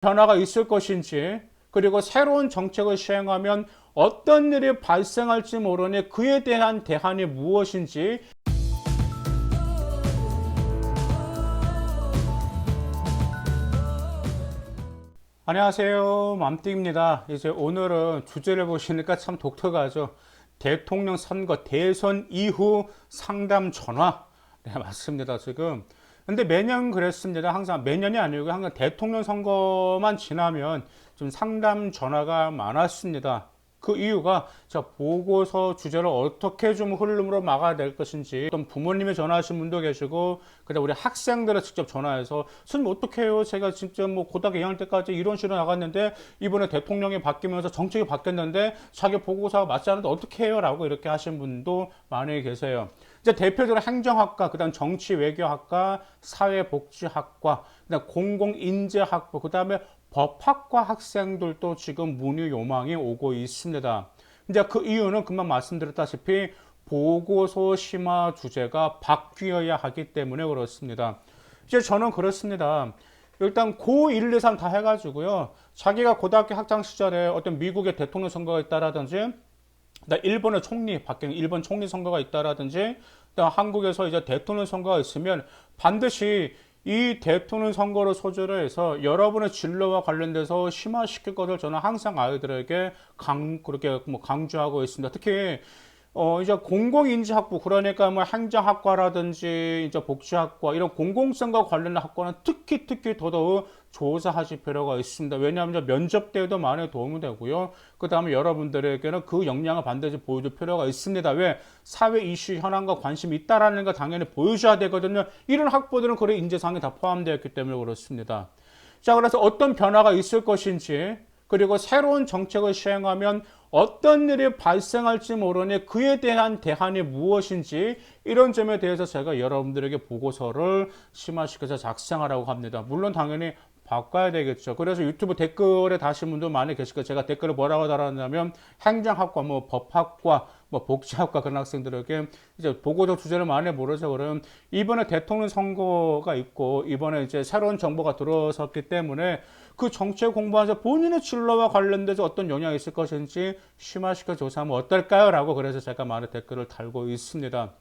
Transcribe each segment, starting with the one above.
변화가 있을 것인지, 그리고 새로운 정책을 시행하면 어떤 일이 발생할지 모르니 그에 대한 대안이 무엇인지. 안녕하세요, 맘띠입니다. 이제 오늘은 주제를 보시니까 참 독특하죠. 대통령 선거 대선 이후 상담 전화. 네, 맞습니다. 지금 근데 매년 그랬습니다. 항상 매년이 아니고 항상 대통령 선거만 지나면 좀 상담 전화가 많았습니다. 그 이유가 자 보고서 주제를 어떻게 좀 흐름으로 막아야 될 것인지, 어떤 부모님이 전화하신 분도 계시고, 그다음 우리 학생들을 직접 전화해서 선생님 어떻게 해요? 제가 진짜 뭐 고등학교 2학년 때까지 이런 식으로 나갔는데 이번에 대통령이 바뀌면서 정책이 바뀌었는데 자기 보고서가 맞지 않는데 어떻게 해요? 라고 이렇게 하신 분도 많이 계세요. 이제 대표적으로 행정학과, 그다음 정치외교학과, 사회복지학과, 그다음 공공인재학부, 그다음에 법학과 학생들도 지금 문의 요망이 오고 있습니다. 이제 그 이유는 금방 말씀드렸다시피 보고서 심화 주제가 바뀌어야 하기 때문에 그렇습니다. 이제 저는 그렇습니다. 일단 고 1, 2, 3 다 해가지고요. 자기가 고등학교 학창 시절에 어떤 미국의 대통령 선거가 있다라든지, 일본의 총리, 바뀐 일본 총리 선거가 있다라든지, 한국에서 이제 대통령 선거가 있으면 반드시 이 대통령 선거를 소재로 해서 여러분의 진로와 관련돼서 심화시킬 것을 저는 항상 아이들에게 그렇게 뭐 강조하고 있습니다. 특히 이제 공공인지학부, 그러니까 뭐 행정학과라든지 이제 복지학과, 이런 공공성과 관련된 학과는 특히 더더욱 조사하실 필요가 있습니다. 왜냐하면 이제 면접 때에도 많이 도움이 되고요. 그 다음에 여러분들에게는 그 역량을 반드시 보여줄 필요가 있습니다. 왜? 사회 이슈 현안과 관심이 있다라는 걸 당연히 보여줘야 되거든요. 이런 학부들은 그런 인재상에 다 포함되어 있기 때문에 그렇습니다. 자, 그래서 어떤 변화가 있을 것인지, 그리고 새로운 정책을 시행하면 어떤 일이 발생할지 모르니 그에 대한 대안이 무엇인지, 이런 점에 대해서 제가 여러분들에게 보고서를 심화시켜서 작성하라고 합니다. 물론 당연히 바꿔야 되겠죠. 그래서 유튜브 댓글에 다신 분도 많이 계실 거예요. 제가 댓글을 뭐라고 달았냐면 행정학과, 뭐 법학과, 뭐 복지학과 그런 학생들에게 이제 보고서 주제를 많이 모르죠. 그러면 이번에 대통령 선거가 있고 이번에 이제 새로운 정부가 들어섰기 때문에 그 정책 공부하면서 본인의 진로와 관련돼서 어떤 영향이 있을 것인지 심화시켜 조사하면 어떨까요? 라고 그래서 제가 많은 댓글을 달고 있습니다.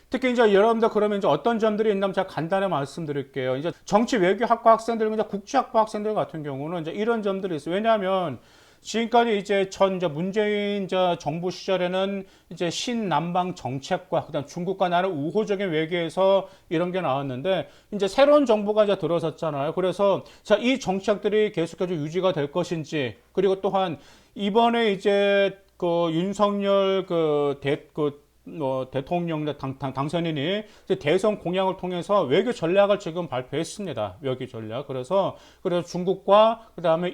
특히 이제 여러분들 그러면 이제 어떤 점들이 있냐면 제가 간단히 말씀드릴게요. 이제 정치 외교학과 학생들, 이제 국제학부 학생들 같은 경우는 이제 이런 점들이 있어요. 왜냐하면 지금까지 이제 문재인 이제 정부 시절에는 이제 신남방 정책과 그다음 중국과 나는 우호적인 외교에서 이런 게 나왔는데, 이제 새로운 정부가 이제 들어섰잖아요. 그래서 자, 이 정책들이 계속해서 유지가 될 것인지, 그리고 또한 이번에 이제 그 윤석열 대통령 당선인이 대선 공약을 통해서 외교 전략을 지금 발표했습니다. 외교 전략. 그래서 중국과 그다음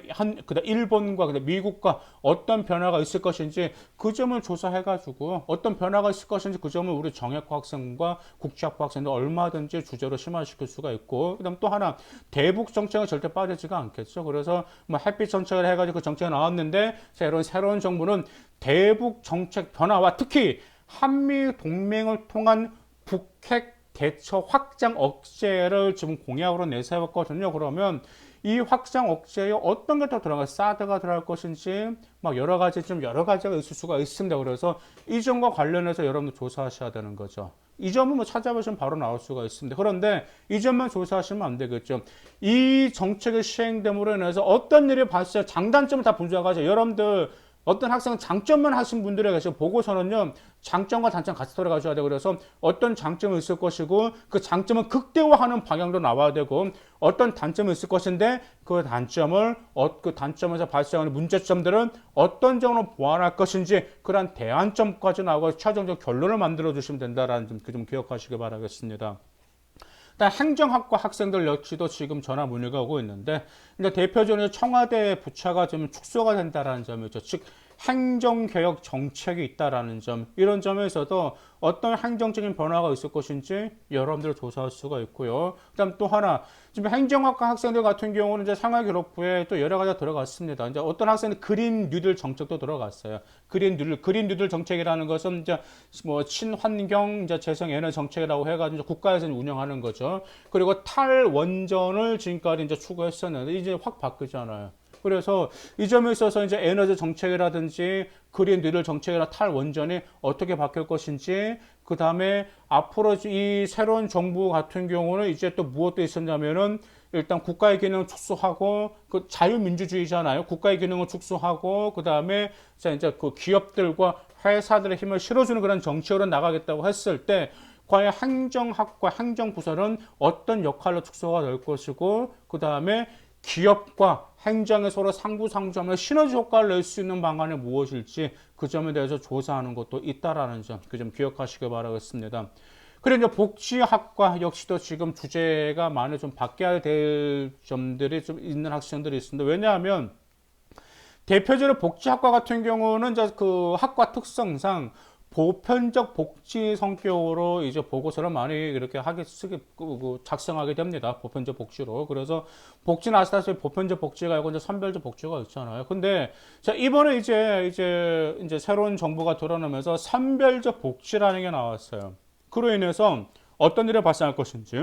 일본과 그다음 미국과 어떤 변화가 있을 것인지 그 점을 조사해가지고 어떤 변화가 있을 것인지 그 점을 우리 정예과 학생과 국제학부 학생들 얼마든지 주제로 심화시킬 수가 있고, 그다음 또 하나 대북 정책은 절대 빠지지가 않겠죠. 그래서 뭐 햇빛 정책을 해가지고 그 정책이 나왔는데, 자, 이런 새로운 정부는 대북 정책 변화와 특히 한미 동맹을 통한 북핵 대처 확장 억제를 지금 공약으로 내세웠거든요. 그러면 이 확장 억제에 어떤 게 더 들어가, 사드가 들어갈 것인지 막 여러 가지가 있을 수가 있습니다. 그래서 이 점과 관련해서 여러분들 조사하셔야 되는 거죠. 이 점은 뭐 찾아보시면 바로 나올 수가 있습니다. 그런데 이 점만 조사하시면 안 되겠죠. 이 정책의 시행됨으로 인해서 어떤 일이 발생, 장단점을 다 분석하죠. 여러분들 어떤 학생은 장점만 하신 분들에 계셔 보고서는요, 장점과 단점 같이 들어가셔야 되고, 그래서 어떤 장점이 있을 것이고 그 장점은 극대화하는 방향도 나와야 되고, 어떤 단점이 있을 것인데 그 단점에서 발생하는 문제점들은 어떤 점으로 보완할 것인지, 그런 대안점까지 나오고 최종적 결론을 만들어 주시면 된다라는 점, 좀 기억하시기 바라겠습니다. 행정학과 학생들 역시도 지금 전화 문의가 오고 있는데, 이제 대표적으로 청와대 부처가 좀 축소가 된다라는 점이죠. 즉 행정개혁 정책이 있다라는 점, 이런 점에서도 어떤 행정적인 변화가 있을 것인지 여러분들 조사할 수가 있고요. 그다음 또 하나, 지금 행정학과 학생들 같은 경우는 이제 생활기록부에 또 여러 가지가 들어갔습니다. 이제 어떤 학생은 그린 뉴딜 정책도 들어갔어요. 그린 뉴딜 정책이라는 것은 이제 뭐 친환경 이제 재생 에너지 정책이라고 해가지고 이제 국가에서 운영하는 거죠. 그리고 탈원전을 지금까지 이제 추구했었는데 이제 확 바뀌잖아요. 그래서 이 점에 있어서 이제 에너지 정책이라든지 그린 뉴딜 정책이나 탈원전이 어떻게 바뀔 것인지, 그 다음에 앞으로 이 새로운 정부 같은 경우는 이제 또 무엇도 있었냐면은 일단 국가의 기능을 축소하고, 그 자유민주주의잖아요. 국가의 기능을 축소하고, 그 다음에 이제 그 기업들과 회사들의 힘을 실어주는 그런 정책으로 나가겠다고 했을 때, 과연 행정학과 행정부서는 어떤 역할로 축소가 될 것이고, 그 다음에 기업과 행정에 서로 상부상조하며 시너지 효과를 낼 수 있는 방안이 무엇일지, 그 점에 대해서 조사하는 것도 있다라는 점, 그 점 기억하시길 바라겠습니다. 그리고 이제 복지학과 역시도 지금 주제가 많이 좀 바뀌어야 될 점들이 좀 있는 학생들이 있습니다. 왜냐하면 대표적으로 복지학과 같은 경우는 이제 그 학과 특성상 보편적 복지 성격으로 이제 보고서를 많이 이렇게 작성하게 됩니다. 보편적 복지로. 그래서 복지는 아시다시피 보편적 복지가 있고 이제 선별적 복지가 있잖아요. 근데 자, 이번에 이제 새로운 정부가 들어오면서 선별적 복지라는 게 나왔어요. 그로 인해서 어떤 일이 발생할 것인지,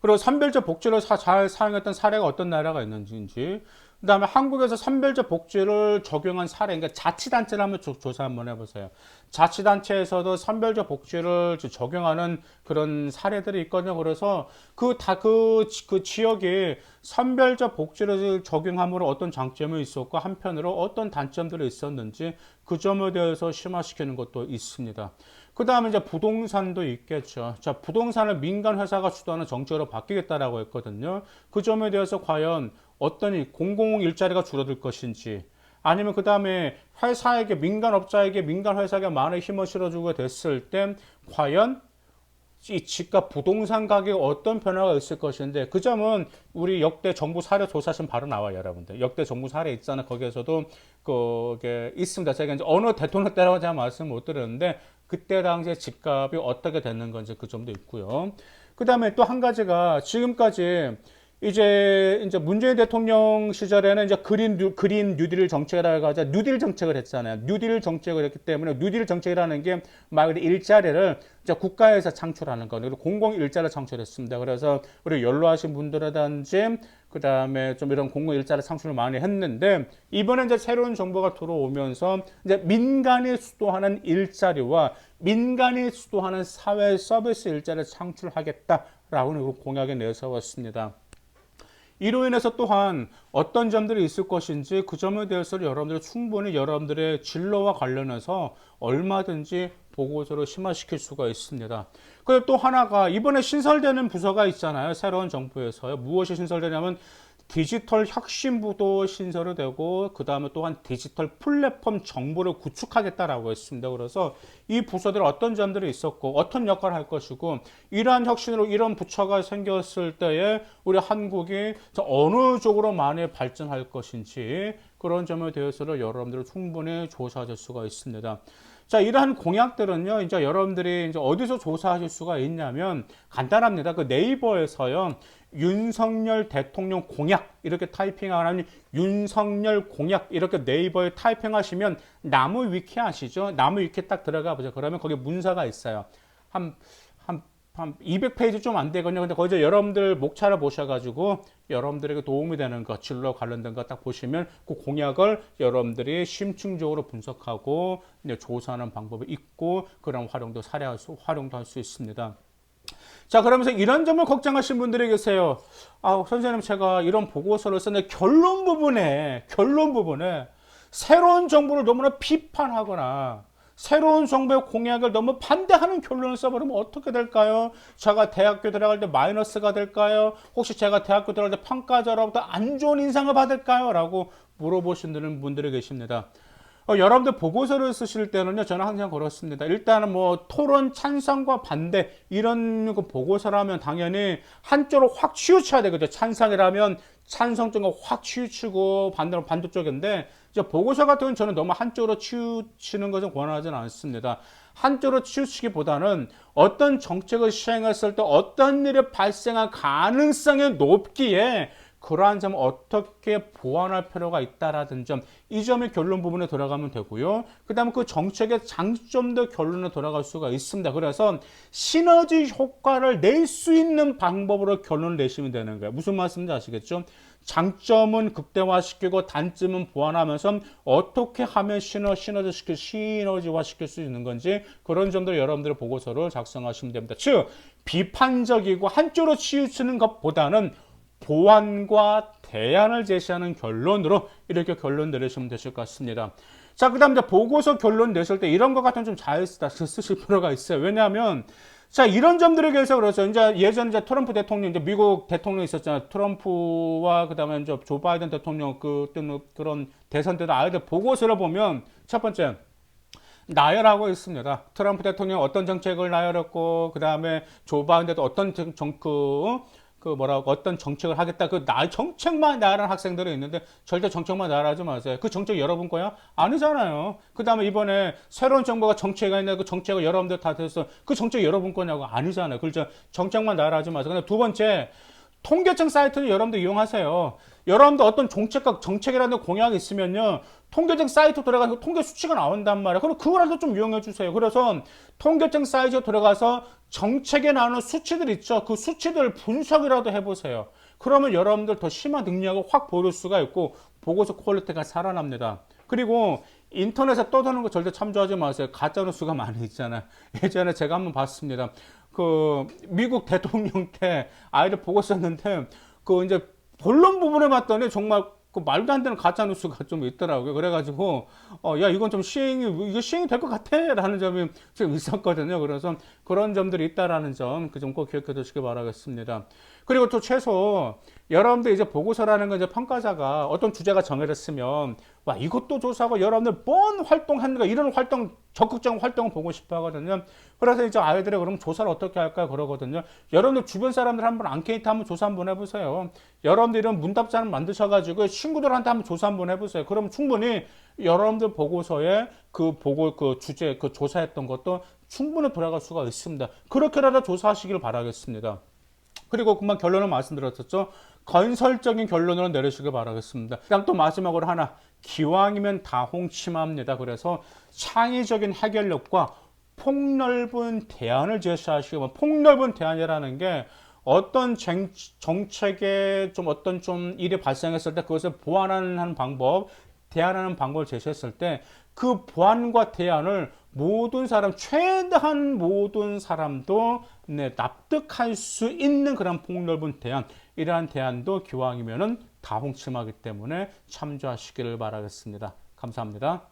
그리고 선별적 복지를 잘 사용했던 사례가 어떤 나라가 있는지, 그 다음에 한국에서 선별적 복지를 적용한 사례, 그러니까 자치단체를 한번 조사 한번 해보세요. 자치단체에서도 선별적 복지를 적용하는 그런 사례들이 있거든요. 그래서 그 지역에 선별적 복지를 적용함으로 어떤 장점이 있었고, 한편으로 어떤 단점들이 있었는지, 그 점에 대해서 심화시키는 것도 있습니다. 그 다음에 이제 부동산도 있겠죠. 자, 부동산을 민간 회사가 주도하는 정책으로 바뀌겠다라고 했거든요. 그 점에 대해서 과연 어떤 공공 일자리가 줄어들 것인지, 아니면 그 다음에 회사에게, 민간업자에게, 민간 회사에게 많은 힘을 실어주게 됐을 때 과연 이 집값 부동산 가격에 어떤 변화가 있을 것인데, 그 점은 우리 역대 정부 사례 조사하시면 바로 나와요, 여러분들. 역대 정부 사례 있잖아요. 거기에서도 그게 있습니다. 제가 이제 어느 대통령 때라고 제가 말씀 못 드렸는데, 그때 당시에 집값이 어떻게 됐는 건지 그 점도 있고요. 그 다음에 또 한 가지가, 지금까지 이제 문재인 대통령 시절에는 이제 그린 뉴딜 정책이라고 하자, 뉴딜 정책을 했잖아요. 뉴딜 정책을 했기 때문에, 뉴딜 정책이라는 게 말 그대로 일자리를 이제 국가에서 창출하는 거, 그리고 공공 일자리를 창출했습니다. 그래서 우리 연로하신 분들이라든지, 그 다음에 좀 이런 공공 일자리 창출을 많이 했는데, 이번에 이제 새로운 정부가 들어오면서 이제 민간이 주도하는 일자리와 민간이 주도하는 사회 서비스 일자리를 창출하겠다라고 공약에 내세웠습니다. 이로 인해서 또한 어떤 점들이 있을 것인지, 그 점에 대해서 여러분들이 충분히 여러분들의 진로와 관련해서 얼마든지 보고서를 심화시킬 수가 있습니다. 그리고 또 하나가, 이번에 신설되는 부서가 있잖아요. 새로운 정부에서요. 무엇이 신설되냐면 디지털 혁신부도 신설이 되고, 그 다음에 또한 디지털 플랫폼 정부를 구축하겠다라고 했습니다. 그래서 이 부서들은 어떤 점들이 있었고 어떤 역할을 할 것이고, 이러한 혁신으로 이런 부처가 생겼을 때에 우리 한국이 어느 쪽으로 많이 발전할 것인지, 그런 점에 대해서는 여러분들은 충분히 조사하실 수가 있습니다. 자, 이러한 공약들은요, 이제 여러분들이 이제 어디서 조사하실 수가 있냐면 간단합니다. 그 네이버에서요, 윤석열 대통령 공약 이렇게 타이핑하면, 윤석열 공약 이렇게 네이버에 타이핑하시면 나무 위키 아시죠? 나무 위키 딱 들어가 보죠. 그러면 거기 문서가 있어요. 한 200페이지 좀 안 되거든요. 근데 거기서 여러분들 목차를 보셔가지고 여러분들에게 도움이 되는 것, 진로 관련된 거 딱 보시면 그 공약을 여러분들이 심층적으로 분석하고 조사하는 방법이 있고, 그런 활용도 할 수 있습니다. 자, 그러면서 이런 점을 걱정하신 분들이 계세요. 선생님, 제가 이런 보고서를 썼는데 결론 부분에 새로운 정부를 너무나 비판하거나 새로운 정부의 공약을 너무 반대하는 결론을 써버리면 어떻게 될까요? 제가 대학교 들어갈 때 마이너스가 될까요? 혹시 제가 대학교 들어갈 때 평가자로부터 안 좋은 인상을 받을까요? 라고 물어보시는 분들이 계십니다. 여러분들 보고서를 쓰실 때는요, 저는 항상 그렇습니다. 일단은 뭐 토론, 찬성과 반대 이런 그 보고서라면 당연히 한쪽으로 확 치우쳐야 되거든요. 찬성이라면 찬성적인 거 확 치우치고 반대쪽인데 이제 보고서 같은 경우는 저는 너무 한쪽으로 치우치는 것은 권하지는 않습니다. 한쪽으로 치우치기보다는 어떤 정책을 시행했을 때 어떤 일이 발생할 가능성이 높기에 그러한 점을 어떻게 보완할 필요가 있다라는 점, 이 점이 결론 부분에 들어가면 되고요. 그 다음에 그 정책의 장점도 결론에 돌아갈 수가 있습니다. 그래서 시너지 효과를 낼 수 있는 방법으로 결론을 내시면 되는 거예요. 무슨 말씀인지 아시겠죠? 장점은 극대화시키고 단점은 보완하면서 어떻게 하면 시너지화시킬 수 있는 건지 그런 점들 여러분들의 보고서를 작성하시면 됩니다. 즉 비판적이고 한쪽으로 치우치는 것보다는 보완과 대안을 제시하는 결론으로 이렇게 결론 내리시면 되실 것 같습니다. 자, 그 다음 이제 보고서 결론 내실 때 이런 것 같은 좀 잘 쓰실 필요가 있어요. 왜냐하면 자, 이런 점들에 대해서 그렇죠. 이제 예전에 이제 트럼프 대통령, 이제 미국 대통령 있었잖아요. 트럼프와 그 다음에 이제 조 바이든 대통령 그런 대선 때도 아이들 보고서를 보면 첫 번째, 나열하고 있습니다. 트럼프 대통령 어떤 정책을 나열했고, 그 다음에 조 바이든도 어떤 어떤 정책을 하겠다. 정책만 나열하는 학생들이 있는데 절대 정책만 나열하지 마세요. 그 정책 여러분 거야? 아니잖아요. 그 다음에 이번에 새로운 정부가 정책이 있는데 그 정책을 여러분들 다 됐어. 그 정책 여러분 거냐고? 아니잖아요. 그렇죠. 정책만 나열하지 마세요. 근데 두 번째, 통계청 사이트는 여러분들 이용하세요. 여러분들 어떤 정책이라는 공약이 있으면요. 통계청 사이트 들어가서 통계 수치가 나온단 말이에요. 그럼 그거라도 좀 이용해 주세요. 그래서 통계청 사이트에 들어가서 정책에 나오는 수치들 있죠. 그 수치들 분석이라도 해보세요. 그러면 여러분들 더 심한 능력을 확 보일 수가 있고 보고서 퀄리티가 살아납니다. 그리고 인터넷에 떠도는 거 절대 참조하지 마세요. 가짜뉴스가 많이 있잖아요. 예전에 제가 한번 봤습니다. 그 미국 대통령 때 아이들 보고 있었는데 그 이제 본론 부분에 봤더니 정말 그 말도 안 되는 가짜 뉴스가 좀 있더라고요. 그래가지고 야 이건 좀 이거 시행이 될 것 같아라는 점이 좀 있었거든요. 그래서 그런 점들이 있다라는 점 그 점 꼭 기억해 두시기 바라겠습니다. 그리고 또 최소 여러분들 이제 보고서라는 건 이제 평가자가 어떤 주제가 정해졌으면 와 이것도 조사하고 여러분들 뭔 활동했는가 이런 적극적인 활동을 보고 싶어 하거든요. 그래서 이제 아이들이 그럼 조사를 어떻게 할까 그러거든요. 여러분들 주변 사람들 한번 앙케이트 한번 조사 한번 해보세요. 여러분들 이런 문답자를 만드셔가지고 친구들한테 한번 조사 한번 해보세요. 그럼 충분히 여러분들 보고서에 그 주제 조사했던 것도 충분히 돌아갈 수가 있습니다. 그렇게라도 조사하시길 바라겠습니다. 그리고 금방 결론을 말씀드렸었죠. 건설적인 결론으로 내리시길 바라겠습니다. 그다음 또 마지막으로 하나, 기왕이면 다홍침합니다. 그래서 창의적인 해결력과 폭넓은 대안을 제시하시고, 폭넓은 대안이라는 게 어떤 정책에 어떤 일이 발생했을 때 그것을 보완하는 방법, 대안하는 방법을 제시했을 때 그 보완과 대안을 최대한 모든 사람도 납득할 수 있는 그런 폭넓은 대안, 이러한 대안도 기왕이면은 다홍침하기 때문에 참조하시기를 바라겠습니다. 감사합니다.